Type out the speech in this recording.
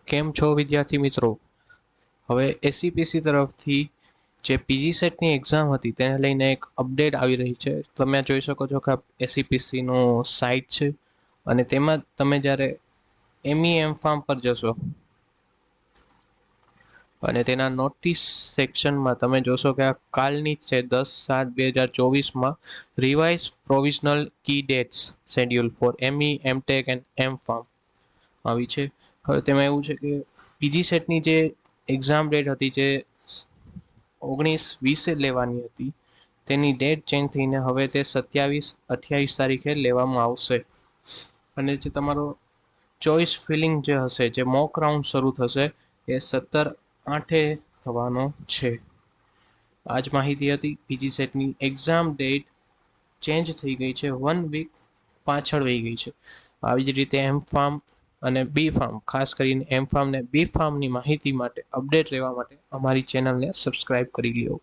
કેમ છો વિદ્યાર્થી મિત્રો? હવે એસસીપીસી તરફથી જે પીજી સેટની એક્ઝામ હતી તેને લઈને એક અપડેટ આવી રહી છે. તમે જોઈ શકો છો કે એસસીપીસીનો સાઇટ છે અને તેમાં તમે જ્યારે એમઈ ફાર્મ પર જશો અને તેના નોટિસ સેક્શનમાં તમે જોશો કે આ કાલની છે 10/7/2024માં revise provisional key dates schedule for ME MTech and M pharm આવી છે. હવે તેમાં એવું છે કે પીજી સેટની જે એક્ઝામ ડેટ હતી જે 19/20 લેવાની હતી તેની ડેટ ચેન્જ થઈને હવે તે 27-28 તારીખે લેવામાં આવશે. અને જે તમારો ચોઇસ ફિલિંગ જે હશે, જે મોક રાઉન્ડ શરૂ થશે એ 17/8 થવાનો છે. આ જ માહિતી હતી. પીજી સેટની એક્ઝામ ડેટ ચેન્જ થઈ ગઈ છે, 1 વીક પાછળ વહી ગઈ છે. આવી જ રીતે એમ ફાર્મ અને બી ફાર્મ, ખાસ કરીને એમ ફાર્મ ને બી ફાર્મની માહિતી માટે અપડેટ રહેવા માટે અમારી ચેનલને સબસ્ક્રાઇબ કરી લ્યો.